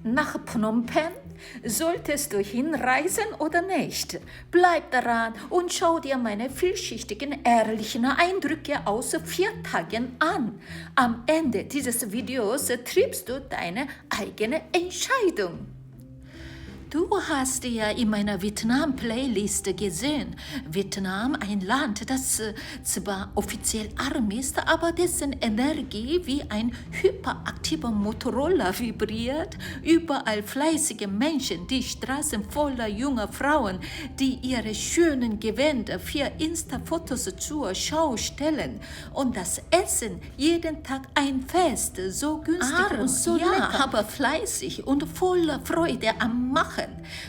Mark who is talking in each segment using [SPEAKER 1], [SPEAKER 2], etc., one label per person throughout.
[SPEAKER 1] Nach Phnom Penh? Solltest du hinreisen oder nicht? Bleib daran und schau dir meine vielschichtigen, ehrlichen Eindrücke aus 4 Tagen an. Am Ende dieses Videos triffst du deine eigene Entscheidung. Du hast ja in meiner Vietnam-Playlist gesehen. Vietnam, ein Land, das zwar offiziell arm ist, aber dessen Energie wie ein hyperaktiver Motorroller vibriert. Überall fleißige Menschen, die Straßen voller junger Frauen, die ihre schönen Gewänder für Insta-Fotos zur Schau stellen. Und das Essen, jeden Tag ein Fest, so günstig und so lecker, aber fleißig und voller Freude am Machen.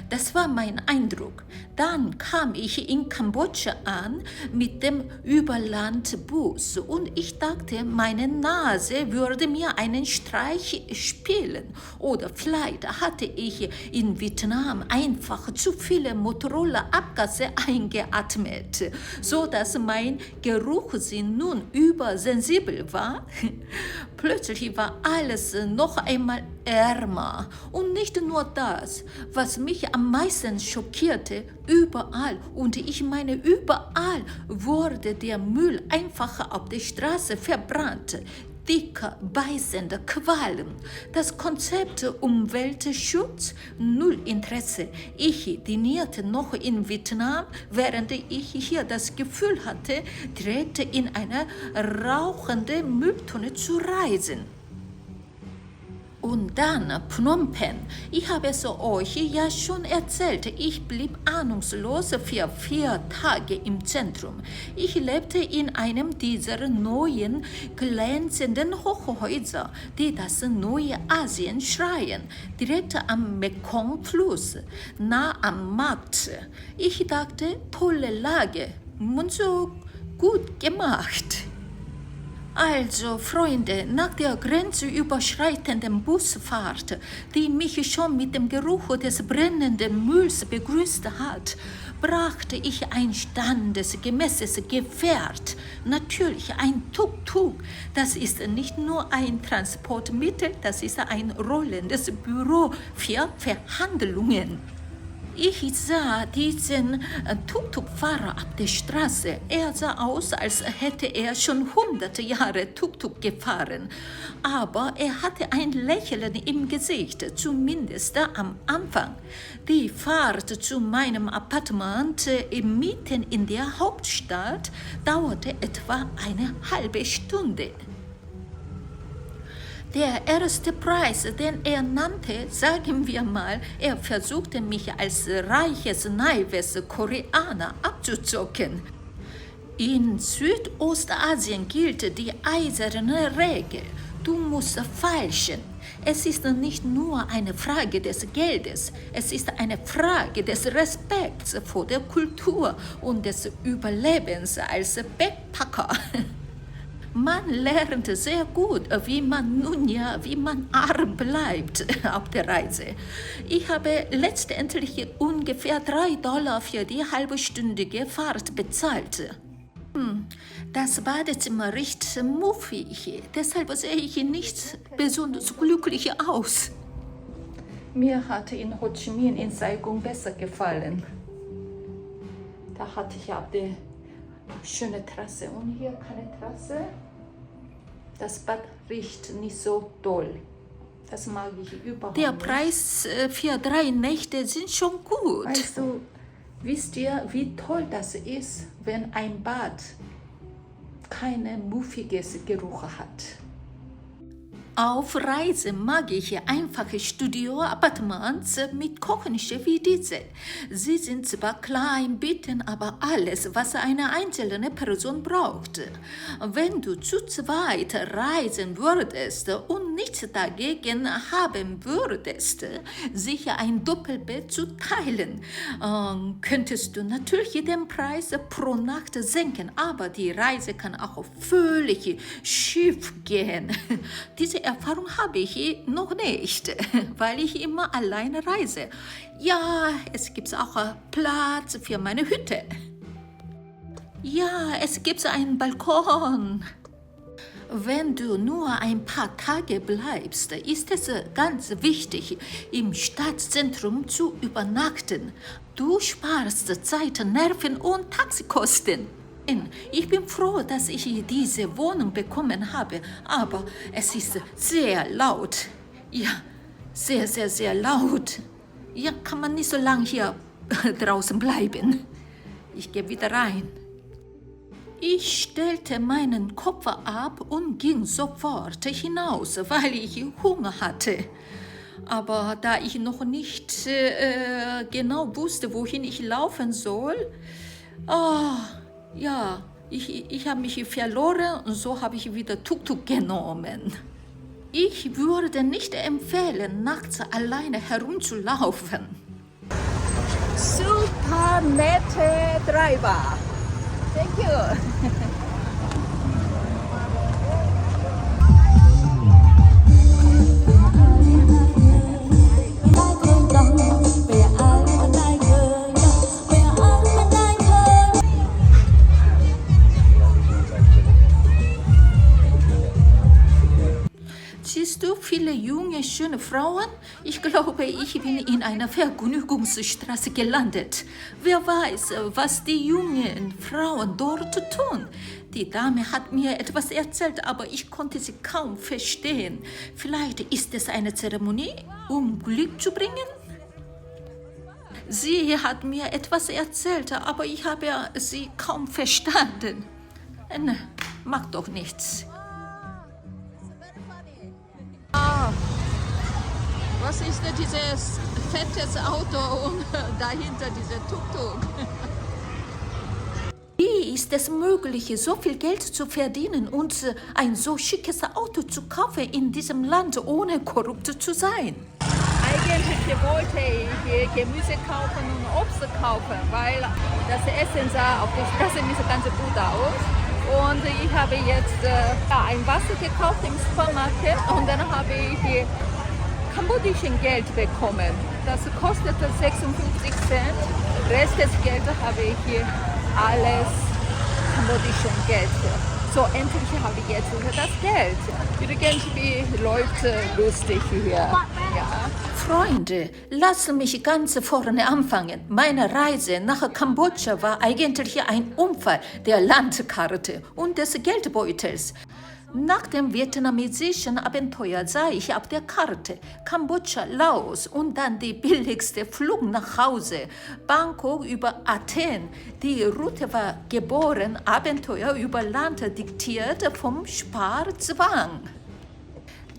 [SPEAKER 1] Das war mein Eindruck. Dann kam ich in Kambodscha an mit dem Überlandbus und ich dachte, meine Nase würde mir einen Streich spielen. Oder vielleicht hatte ich in Vietnam einfach zu viele Motorola-Abgase eingeatmet, so dass mein Geruchssinn nun übersensibel war. Plötzlich war alles noch einmal ärmer. Und nicht nur das, was mich am meisten schockierte, überall, und ich meine überall, wurde der Müll einfach auf der Straße verbrannt. Dicker, beißender Qualm. Das Konzept Umweltschutz, null Interesse. Ich dinierte noch in Vietnam, während ich hier das Gefühl hatte, direkt in eine rauchende Mülltonne zu reisen. Und dann Phnom Penh. Ich habe es euch ja schon erzählt. Ich blieb ahnungslos für 4 Tage im Zentrum. Ich lebte in einem dieser neuen, glänzenden Hochhäuser, die das neue Asien schreien, direkt am Mekong-Fluss, nah am Markt. Ich dachte, tolle Lage und so gut gemacht. Also, Freunde, nach der grenzüberschreitenden Busfahrt, die mich schon mit dem Geruch des brennenden Mülls begrüßt hat, brachte ich ein standesgemäßes Gefährt, natürlich ein Tuk-Tuk. Das ist nicht nur ein Transportmittel, das ist ein rollendes Büro für Verhandlungen. Ich sah diesen Tuk-Tuk-Fahrer auf der Straße. Er sah aus, als hätte er schon 100 Jahre Tuk-Tuk gefahren. Aber er hatte ein Lächeln im Gesicht, zumindest am Anfang. Die Fahrt zu meinem Appartement mitten in der Hauptstadt dauerte etwa eine halbe Stunde. Der erste Preis, den er nannte, sagen wir mal, er versuchte mich als reiches, naives Koreaner abzuzocken. In Südostasien gilt die eiserne Regel, du musst feilschen. Es ist nicht nur eine Frage des Geldes, es ist eine Frage des Respekts vor der Kultur und des Überlebens als Backpacker. Man lernt sehr gut, wie man arm bleibt auf der Reise. Ich habe letztendlich ungefähr $3 für die halbstündige Fahrt bezahlt. Das Badezimmer riecht muffig, deshalb sehe ich nicht besonders glücklich aus. Mir hat in Ho Chi Minh in Saigon besser gefallen. Da hatte ich auch die schöne Terrasse und hier keine Terrasse. Das Bad riecht nicht so doll. Das mag ich überhaupt nicht. Der Preis für 3 Nächte sind schon gut. Also, wisst ihr, wie toll das ist, wenn ein Bad keinen muffiges Geruch hat? Auf Reise mag ich einfache Studio-Appartements mit Küche wie diese. Sie sind zwar klein, bieten aber alles, was eine einzelne Person braucht. Wenn du zu zweit reisen würdest und nichts dagegen haben würdest, sich ein Doppelbett zu teilen, könntest du natürlich den Preis pro Nacht senken, aber die Reise kann auch völlig schief gehen. Diese Erfahrung habe ich noch nicht, weil ich immer alleine reise. Ja, es gibt auch Platz für meine Hütte. Ja, es gibt einen Balkon. Wenn du nur ein paar Tage bleibst, ist es ganz wichtig, im Stadtzentrum zu übernachten. Du sparst Zeit, Nerven und Taxikosten. Ich bin froh, dass ich diese Wohnung bekommen habe, aber es ist sehr laut. Ja, sehr, sehr, sehr laut. Ja, kann man nicht so lange hier draußen bleiben. Ich gehe wieder rein. Ich stellte meinen Koffer ab und ging sofort hinaus, weil ich Hunger hatte. Aber da ich noch nicht genau wusste, wohin ich laufen soll, ich habe mich verloren und so habe ich wieder Tuk-Tuk genommen. Ich würde nicht empfehlen, nachts alleine herumzulaufen. Super nette Treiber. Thank you. Siehst du viele junge, schöne Frauen? Ich glaube, ich bin in einer Vergnügungsstraße gelandet. Wer weiß, was die jungen Frauen dort tun. Die Dame hat mir etwas erzählt, aber ich konnte sie kaum verstehen. Vielleicht ist es eine Zeremonie, um Glück zu bringen? Sie hat mir etwas erzählt, aber ich habe sie kaum verstanden. Macht doch nichts. Was ist denn dieses fettes Auto und dahinter dieser Tuk-Tuk? Wie ist es möglich, so viel Geld zu verdienen und ein so schickes Auto zu kaufen in diesem Land, ohne korrupt zu sein?
[SPEAKER 2] Eigentlich wollte ich Gemüse kaufen und Obst kaufen, weil das Essen sah auf der Straße nicht so ganz gut aus. Und ich habe jetzt ein Wasser gekauft im Supermarkt und dann habe ich kambodischen Geld bekommen. Das kostet 56 Cent. Rest des Geldes habe ich alles kambodischen Geld. So, endlich habe ich jetzt das Geld. Irgendwie läuft lustig hier. Ja.
[SPEAKER 1] Freunde, lasst mich ganz vorne anfangen. Meine Reise nach Kambodscha war eigentlich ein Unfall der Landkarte und des Geldbeutels. Nach dem vietnamesischen Abenteuer sah ich auf der Karte Kambodscha, Laos und dann die billigste Flug nach Hause, Bangkok über Athen. Die Route war geboren, Abenteuer über Land diktiert vom Sparzwang.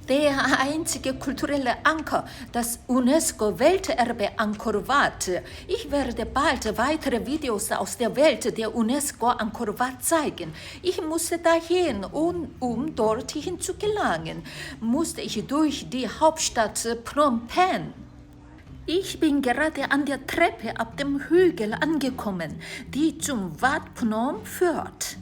[SPEAKER 1] Der einzige kulturelle Anker, das UNESCO-Welterbe Angkor Wat. Ich werde bald weitere Videos aus der Welt der UNESCO Angkor Wat zeigen. Ich musste dahin und um dorthin zu gelangen, musste ich durch die Hauptstadt Phnom Penh. Ich bin gerade an der Treppe ab dem Hügel angekommen, die zum Wat Phnom führt.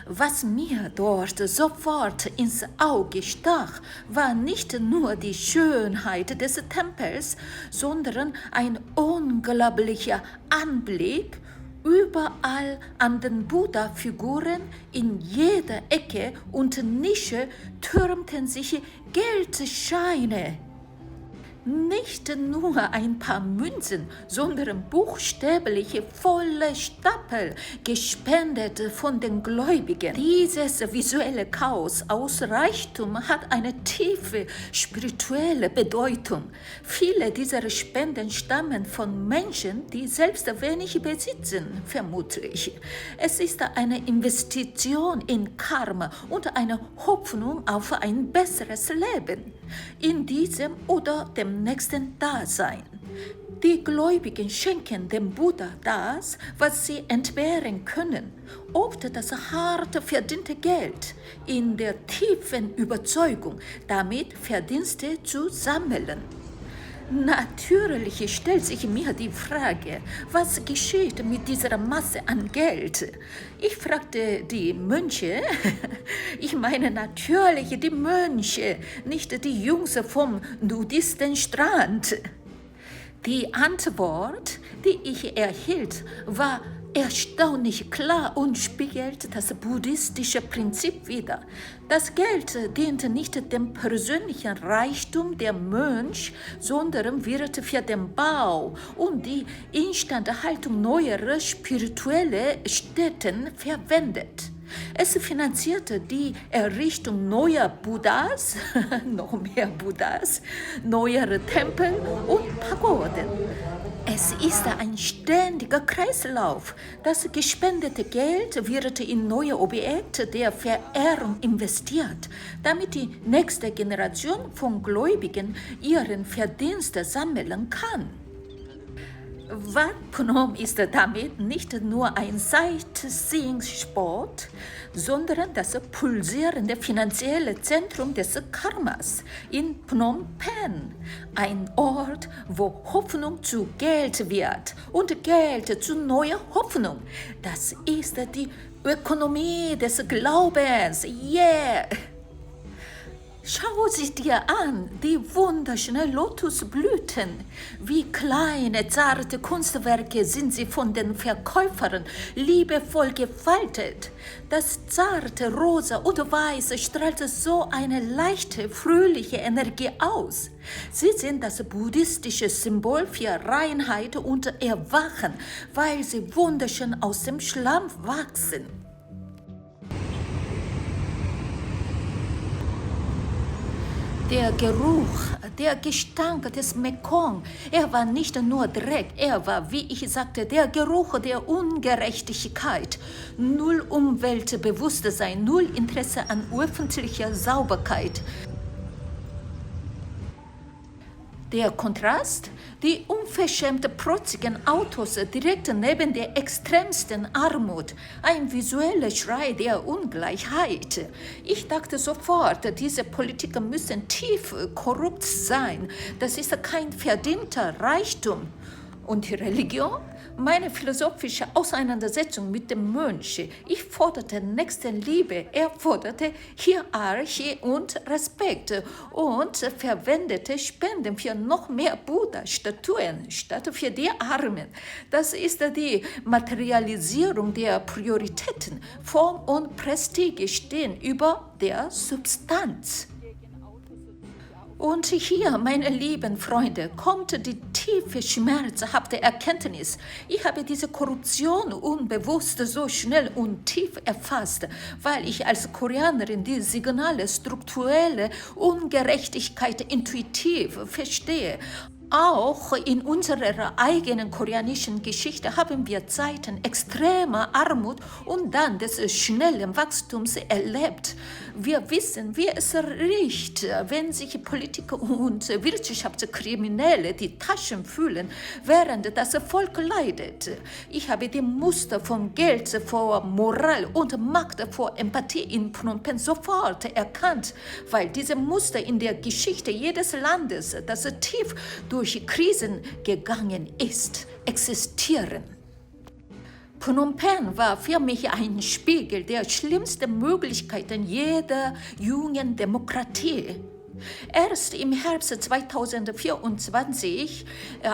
[SPEAKER 1] Was mir dort sofort ins Auge stach, war nicht nur die Schönheit des Tempels, sondern ein unglaublicher Anblick. Überall an den Buddha-Figuren, in jeder Ecke und Nische türmten sich Geldscheine. Nicht nur ein paar Münzen, sondern buchstäblich volle Stapel, gespendet von den Gläubigen. Dieses visuelle Chaos aus Reichtum hat eine tiefe spirituelle Bedeutung. Viele dieser Spenden stammen von Menschen, die selbst wenig besitzen, vermutlich. Es ist eine Investition in Karma und eine Hoffnung auf ein besseres Leben. In diesem oder dem nächsten Dasein. Die Gläubigen schenken dem Buddha das, was sie entbehren können, oft das hart verdiente Geld, in der tiefen Überzeugung, damit Verdienste zu sammeln. Natürlich stellt sich mir die Frage, was geschieht mit dieser Masse an Geld? Ich fragte die Mönche, ich meine natürlich die Mönche, nicht die Jungs vom Nudistenstrand. Die Antwort, die ich erhielt, war erstaunlich klar und spiegelt das buddhistische Prinzip wider. Das Geld dient nicht dem persönlichen Reichtum der Mönch, sondern wird für den Bau und die Instandhaltung neuerer spiritueller Stätten verwendet. Es finanzierte die Errichtung neuer Buddhas, noch mehr Buddhas, neuere Tempel und Pagoden. Es ist ein ständiger Kreislauf. Das gespendete Geld wird in neue Objekte der Verehrung investiert, damit die nächste Generation von Gläubigen ihren Verdienst sammeln kann. Wat Phnom ist damit nicht nur ein Sightseeing-Sport, sondern das pulsierende finanzielle Zentrum des Karmas in Phnom Penh. Ein Ort, wo Hoffnung zu Geld wird und Geld zu neuer Hoffnung. Das ist die Ökonomie des Glaubens. Yeah! Schau sie dir an, die wunderschönen Lotusblüten. Wie kleine, zarte Kunstwerke sind sie von den Verkäufern liebevoll gefaltet. Das zarte Rosa und Weiß strahlt so eine leichte, fröhliche Energie aus. Sie sind das buddhistische Symbol für Reinheit und Erwachen, weil sie wunderschön aus dem Schlamm wachsen. Der Geruch, der Gestank des Mekong, er war nicht nur Dreck, er war, wie ich sagte, der Geruch der Ungerechtigkeit. Null Umweltbewusstsein, null Interesse an öffentlicher Sauberkeit. Der Kontrast, die unverschämt protzigen Autos direkt neben der extremsten Armut, ein visueller Schrei der Ungleichheit. Ich dachte sofort, diese Politiker müssen tief korrupt sein. Das ist kein verdienter Reichtum. Und die Religion? Meine philosophische Auseinandersetzung mit dem Mönch. Ich forderte Nächstenliebe, er forderte Hierarchie und Respekt und verwendete Spenden für noch mehr Buddha-Statuen statt für die Armen. Das ist die Materialisierung der Prioritäten. Form und Prestige stehen über der Substanz. Und hier, meine lieben Freunde, kommt die tiefe, schmerzhafte Erkenntnis. Ich habe diese Korruption unbewusst so schnell und tief erfasst, weil ich als Koreanerin die signale, strukturelle Ungerechtigkeit intuitiv verstehe. Auch in unserer eigenen koreanischen Geschichte haben wir Zeiten extremer Armut und dann des schnellen Wachstums erlebt. Wir wissen, wie es riecht, wenn sich Politiker und Wirtschaftskriminelle die Taschen füllen, während das Volk leidet. Ich habe die Muster von Geld vor Moral und Macht vor Empathie in Phnom Penh sofort erkannt, weil diese Muster in der Geschichte jedes Landes, das tief durch Krisen gegangen ist, existieren. Phnom Penh war für mich ein Spiegel der schlimmsten Möglichkeiten jeder jungen Demokratie. Erst im Herbst 2024,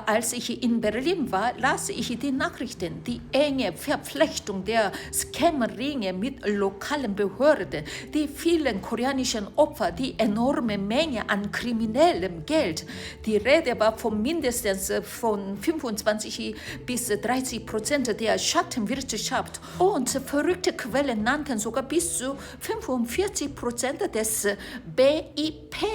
[SPEAKER 1] als ich in Berlin war, las ich die Nachrichten, die enge Verflechtung der Scam-Ringe mit lokalen Behörden, die vielen koreanischen Opfer, die enorme Menge an kriminellem Geld. Die Rede war von mindestens von 25 bis 30% der Schattenwirtschaft und verrückte Quellen nannten sogar bis zu 45% des BIP.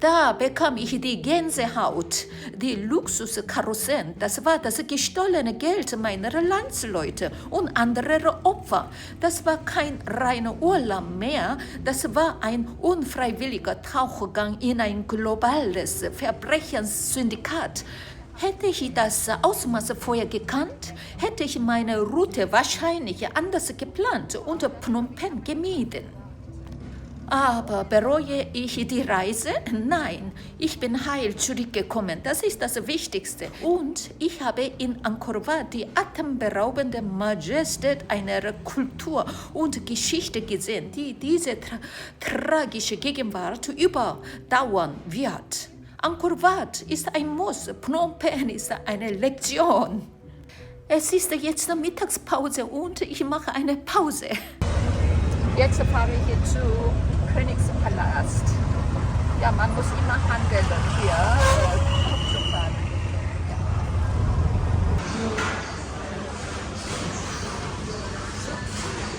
[SPEAKER 1] Da bekam ich die Gänsehaut, die Luxuskarussell, das war das gestohlene Geld meiner Landsleute und anderer Opfer. Das war kein reiner Urlaub mehr, das war ein unfreiwilliger Tauchgang in ein globales Verbrechenssyndikat. Hätte ich das Ausmaß vorher gekannt, hätte ich meine Route wahrscheinlich anders geplant und Phnom Penh gemieden. Aber bereue ich die Reise? Nein, ich bin heil zurückgekommen. Das ist das Wichtigste. Und ich habe in Angkor Wat die atemberaubende Majestät einer Kultur und Geschichte gesehen, die diese tragische Gegenwart überdauern wird. Angkor Wat ist ein Muss, Phnom Penh ist eine Lektion. Es ist jetzt eine Mittagspause und ich mache eine Pause.
[SPEAKER 2] Jetzt fahre ich zu Königspalast. Ja, man muss immer handeln hier, zu fahren.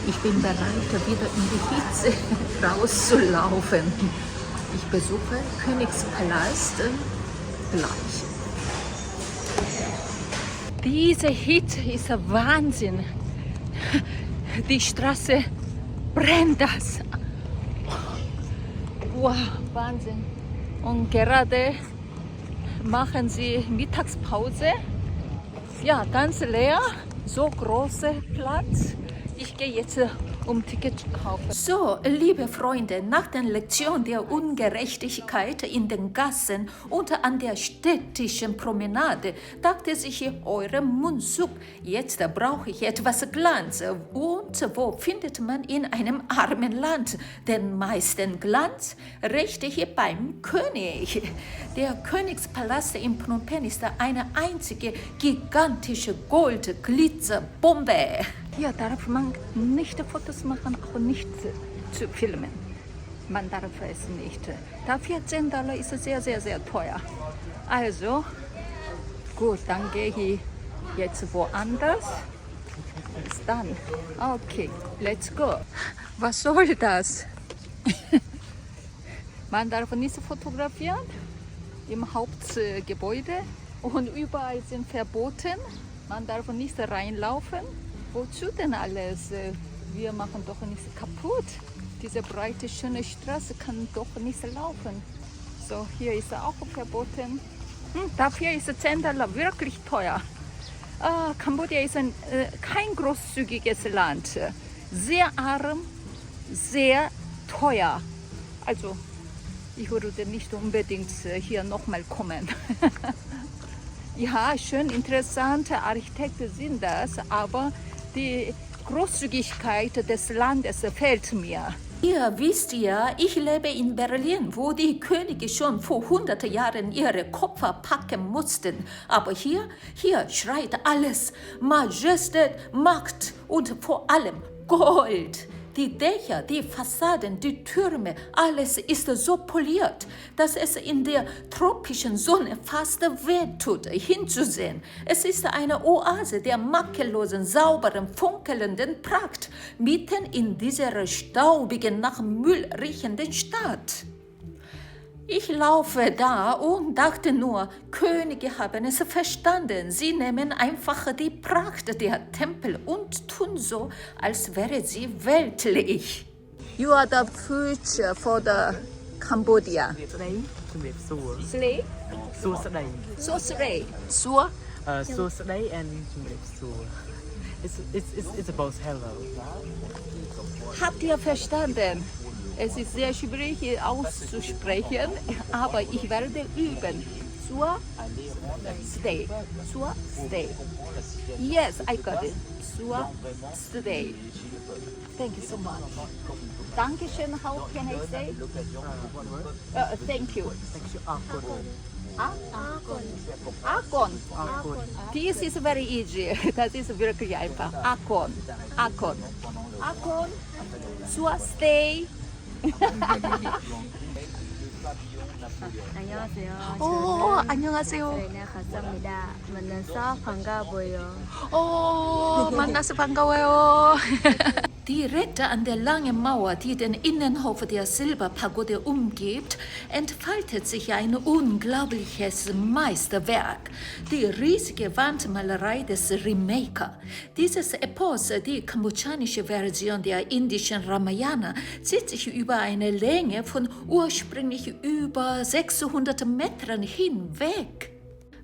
[SPEAKER 1] Ich bin bereit, wieder in die Hitze rauszulaufen. Ich besuche Königspalast gleich. Diese Hitze ist Wahnsinn. Die Straße brennt das. Wow, Wahnsinn. Und gerade machen sie Mittagspause. Ja, ganz leer, so großer Platz. Ich gehe jetzt Ticket zu kaufen. So, liebe Freunde, nach der Lektion der Ungerechtigkeit in den Gassen und an der städtischen Promenade dachte sich eure Mundsuk, jetzt brauche ich etwas Glanz. Und wo findet man in einem armen Land den meisten Glanz? Richtig beim König. Der Königspalast in Phnom Penh ist eine einzige gigantische Gold-Glitzerbombe. Hier darf man nicht Fotos machen, auch nicht zu filmen. Man darf es nicht. Dafür $10 ist sehr, sehr, sehr teuer. Also, gut, dann gehe ich jetzt woanders. Bis dann. Okay, let's go. Was soll das? Man darf nicht fotografieren im Hauptgebäude und überall sind verboten. Man darf nicht reinlaufen. Wozu denn alles? Wir machen doch nichts kaputt. Diese breite, schöne Straße kann doch nicht laufen. So, hier ist auch verboten. Dafür ist $10 wirklich teuer. Kambodscha ist kein großzügiges Land. Sehr arm, sehr teuer. Also, ich würde nicht unbedingt hier nochmal kommen. Ja, schön interessante Architekten sind das, aber die Großzügigkeit des Landes fehlt mir. Ihr wisst ja, ich lebe in Berlin, wo die Könige schon vor 100 Jahren ihre Koffer packen mussten. Aber hier schreit alles Majestät, Macht und vor allem Gold. Die Dächer, die Fassaden, die Türme, alles ist so poliert, dass es in der tropischen Sonne fast wehtut, hinzusehen. Es ist eine Oase der makellosen, sauberen, funkelnden Pracht, mitten in dieser staubigen, nach Müll riechenden Stadt. Ich laufe da und dachte nur, Könige haben es verstanden. Sie nehmen einfach die Pracht der Tempel und tun so, als wäre sie weltlich. You are the future for the Cambodia. Slay? So slay. So?
[SPEAKER 3] So today and so it's about hello.
[SPEAKER 2] Habt ihr verstanden? Es ist sehr schwierig auszusprechen, aber ich werde üben. Sur, stay. Sur, stay. Yes, I got it. Sur, stay. Thank you so much. Dankeschön, how can I say? Thank you. Akon. This is very easy. Das ist wirklich einfach. Akon. Sur, stay.
[SPEAKER 4] 안녕하세요.
[SPEAKER 2] 안녕하세요.
[SPEAKER 4] 네, 감사합니다. 만나서 반가워요.
[SPEAKER 2] 만나서 반가워요. Direkt an der langen Mauer, die den Innenhof der Silberpagode umgibt, entfaltet sich ein unglaubliches Meisterwerk, die riesige Wandmalerei des Remaker. Dieses Epos, die kambodschanische Version der indischen Ramayana, zieht sich über eine Länge von ursprünglich über 600 Metern hinweg.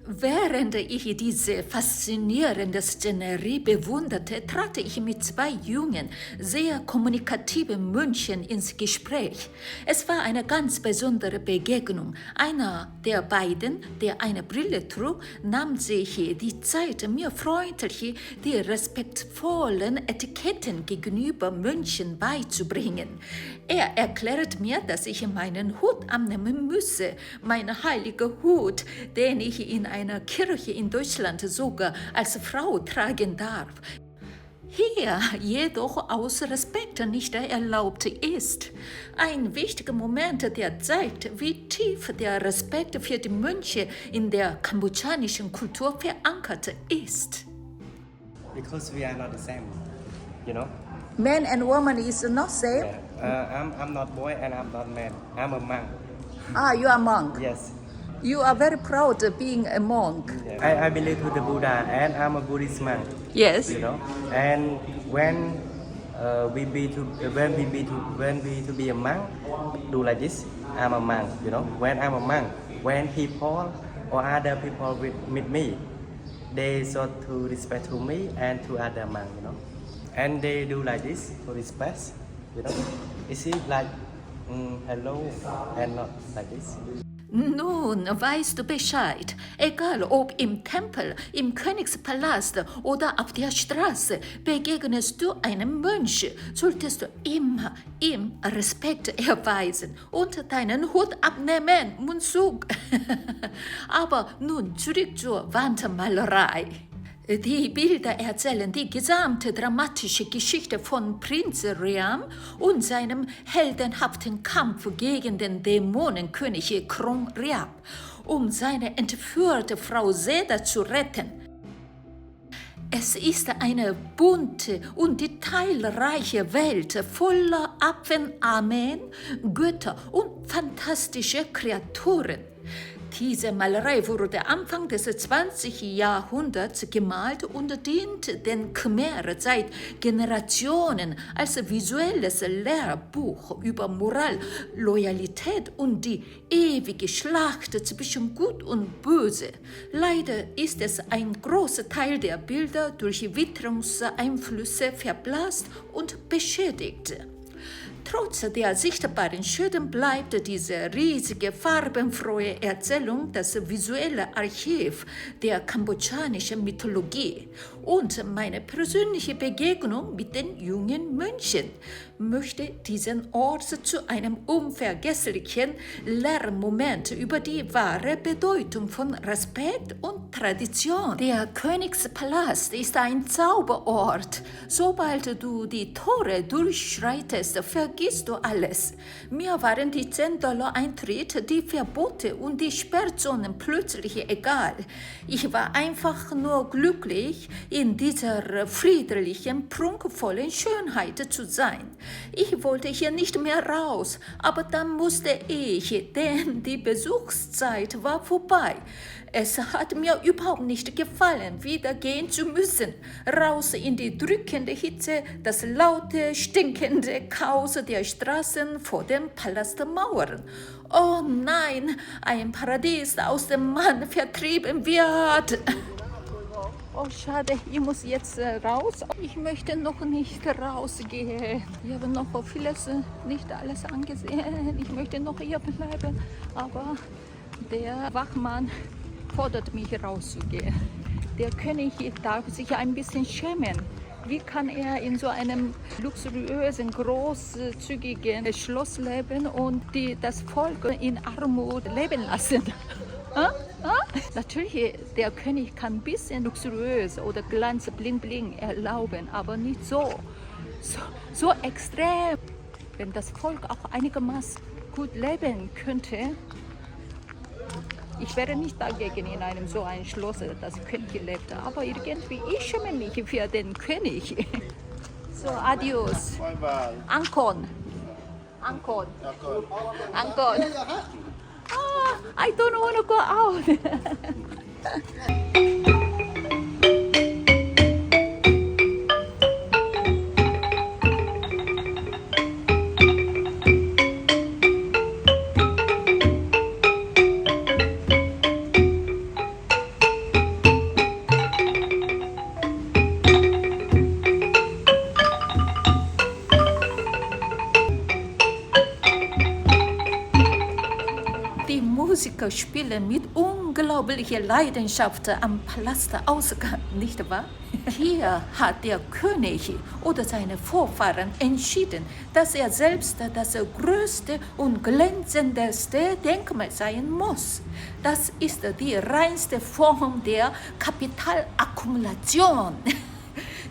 [SPEAKER 2] Während ich diese faszinierende Szenerie bewunderte, trat ich mit zwei jungen, sehr kommunikativen Mönchen ins Gespräch. Es war eine ganz besondere Begegnung. Einer der beiden, der eine Brille trug, nahm sich die Zeit, mir freundlich die respektvollen Etiketten gegenüber Mönchen beizubringen. Er erklärt mir, dass ich meinen Hut annehmen müsse, mein heiliger Hut, den ich in
[SPEAKER 1] einer Kirche in Deutschland sogar als Frau tragen darf. Hier jedoch aus Respekt nicht erlaubt ist. Ein wichtiger Moment, der zeigt, wie tief der Respekt für die Mönche in der kambodschanischen Kultur verankert ist.
[SPEAKER 5] Because we are not the same, you know.
[SPEAKER 1] Man and woman is not same.
[SPEAKER 5] I'm not boy and I'm not man. I'm a monk.
[SPEAKER 1] You are monk.
[SPEAKER 5] Yes.
[SPEAKER 1] You are very proud of being a monk.
[SPEAKER 5] I believe to the Buddha and I'm a Buddhist monk.
[SPEAKER 1] Yes.
[SPEAKER 5] You know. And when we be to be a monk, do like this. I'm a monk. You know. When I'm a monk, when people or other people meet me, they sort to respect to me and to other monk. You know. And they do like this to respect. You know. Is it like hello and not like this?
[SPEAKER 1] Nun weißt du Bescheid. Egal ob im Tempel, im Königspalast oder auf der Straße, begegnest du einem Mönch, solltest du immer ihm Respekt erweisen und deinen Hut abnehmen, Munzug. Aber nun zurück zur Wandmalerei. Die Bilder erzählen die gesamte dramatische Geschichte von Prinz Riam und seinem heldenhaften Kampf gegen den Dämonenkönig Krong Riap, um seine entführte Frau Seda zu retten. Es ist eine bunte und detailreiche Welt voller Apfelarmeen, Götter und fantastische Kreaturen. Diese Malerei wurde Anfang des 20. Jahrhunderts gemalt und dient den Khmer seit Generationen als visuelles Lehrbuch über Moral, Loyalität und die ewige Schlacht zwischen Gut und Böse. Leider ist es ein großer Teil der Bilder durch Witterungseinflüsse verblasst und beschädigt. Trotz der sichtbaren Schäden bleibt diese riesige, farbenfrohe Erzählung das visuelle Archiv der kambodschanischen Mythologie. Und meine persönliche Begegnung mit den jungen Mönchen möchte diesen Ort zu einem unvergesslichen Lehrmoment über die wahre Bedeutung von Respekt und Tradition. Der Königspalast ist ein Zauberort. Sobald du die Tore durchschreitest, vergisst du alles. Mir waren die $10 Eintritt, die Verbote und die Sperrzonen plötzlich egal. Ich war einfach nur glücklich, in dieser friedlichen, prunkvollen Schönheit zu sein. Ich wollte hier nicht mehr raus, aber dann musste ich, denn die Besuchszeit war vorbei. Es hat mir überhaupt nicht gefallen, wieder gehen zu müssen. Raus in die drückende Hitze, das laute, stinkende Chaos der Straßen vor den Palastmauern. Oh nein, ein Paradies, aus dem man vertrieben wird. Oh, schade, ich muss jetzt raus. Ich möchte noch nicht rausgehen. Ich habe noch vieles, nicht alles angesehen. Ich möchte noch hier bleiben, aber der Wachmann fordert mich rauszugehen. Der König darf sich ein bisschen schämen. Wie kann er in so einem luxuriösen, großzügigen Schloss leben und das Volk in Armut leben lassen? Natürlich, der König kann ein bisschen luxuriös oder Glanz, Bling Bling erlauben, aber nicht so extrem. Wenn das Volk auch einigermaßen gut leben könnte, ich wäre nicht dagegen in einem so ein Schloss, das König lebte, aber irgendwie, ich schäme mich für den König. So, adios.
[SPEAKER 6] Bye bye.
[SPEAKER 1] Angkon. I don't want to go out. Die Musiker spielen mit unglaubliche Leidenschaft am Palastausgang, nicht wahr? Hier hat der König oder seine Vorfahren entschieden, dass er selbst das größte und glänzendste Denkmal sein muss. Das ist die reinste Form der Kapitalakkumulation.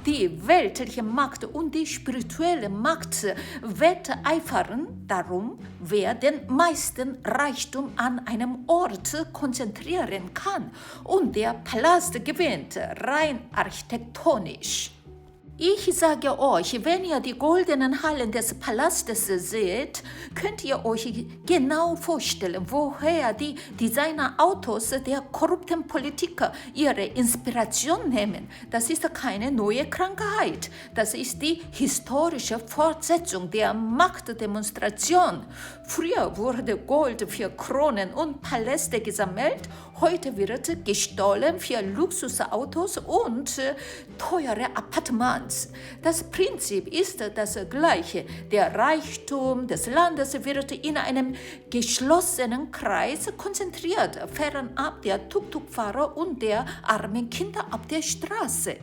[SPEAKER 1] Die weltliche Macht und die spirituelle Macht wetteifern darum, wer den meisten Reichtum an einem Ort konzentrieren kann. Und der Palast gewinnt rein architektonisch. Ich sage euch, wenn ihr die goldenen Hallen des Palastes seht, könnt ihr euch genau vorstellen, woher die Designerautos der korrupten Politiker ihre Inspiration nehmen. Das ist keine neue Krankheit. Das ist die historische Fortsetzung der Machtdemonstration. Früher wurde Gold für Kronen und Paläste gesammelt, heute wird gestohlen für Luxusautos und teure Appartements. Das Prinzip ist das gleiche. Der Reichtum des Landes wird in einem geschlossenen Kreis konzentriert, fernab der Tuk-Tuk-Fahrer und der armen Kinder auf der Straße.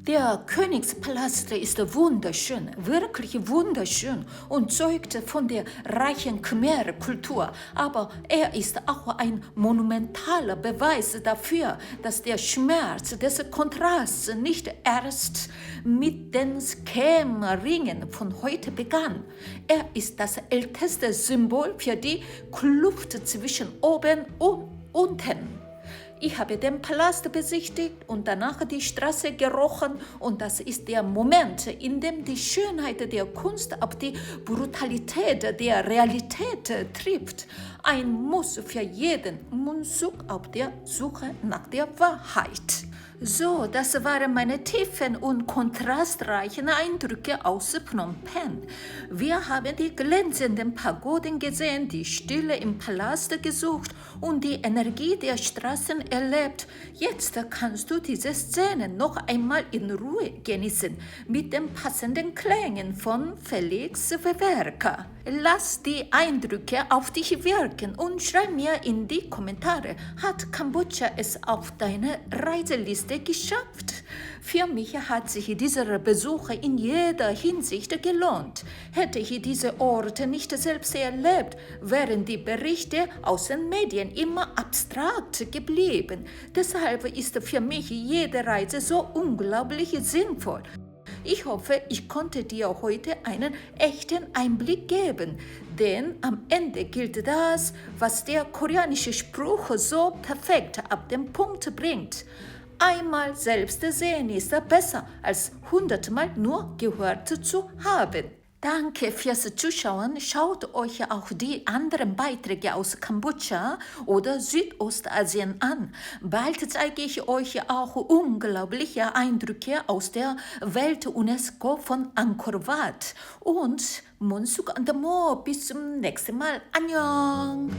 [SPEAKER 1] Der Königspalast ist wunderschön, wirklich wunderschön und zeugt von der reichen Khmer-Kultur. Aber er ist auch ein monumentaler Beweis dafür, dass der Schmerz des Kontrasts nicht erst mit den Scam-Ringen von heute begann. Er ist das älteste Symbol für die Kluft zwischen oben und unten. Ich habe den Palast besichtigt und danach die Straße gerochen und das ist der Moment, in dem die Schönheit der Kunst auf die Brutalität der Realität trifft. Ein Muss für jeden Mundsuk auf der Suche nach der Wahrheit. So, das waren meine tiefen und kontrastreichen Eindrücke aus Phnom Penh. Wir haben die glänzenden Pagoden gesehen, die Stille im Palast gesucht und die Energie der Straßen erlebt. Jetzt kannst du diese Szene noch einmal in Ruhe genießen, mit den passenden Klängen von Felix Wewerka. Lass die Eindrücke auf dich wirken und schreib mir in die Kommentare, hat Kambodscha es auf deine Reiseliste geschafft? Für mich hat sich dieser Besuch in jeder Hinsicht gelohnt. Hätte ich diese Orte nicht selbst erlebt, wären die Berichte aus den Medien immer abstrakt geblieben. Deshalb ist für mich jede Reise so unglaublich sinnvoll. Ich hoffe, ich konnte dir heute einen echten Einblick geben, denn am Ende gilt das, was der koreanische Spruch so perfekt auf den Punkt bringt. Einmal selbst sehen ist besser, als 100-mal nur gehört zu haben. Danke fürs Zuschauen. Schaut euch auch die anderen Beiträge aus Kambodscha oder Südostasien an. Bald zeige ich euch auch unglaubliche Eindrücke aus der Welt-UNESCO von Angkor Wat. Und Munsuk Andamo, bis zum nächsten Mal. Annyeong!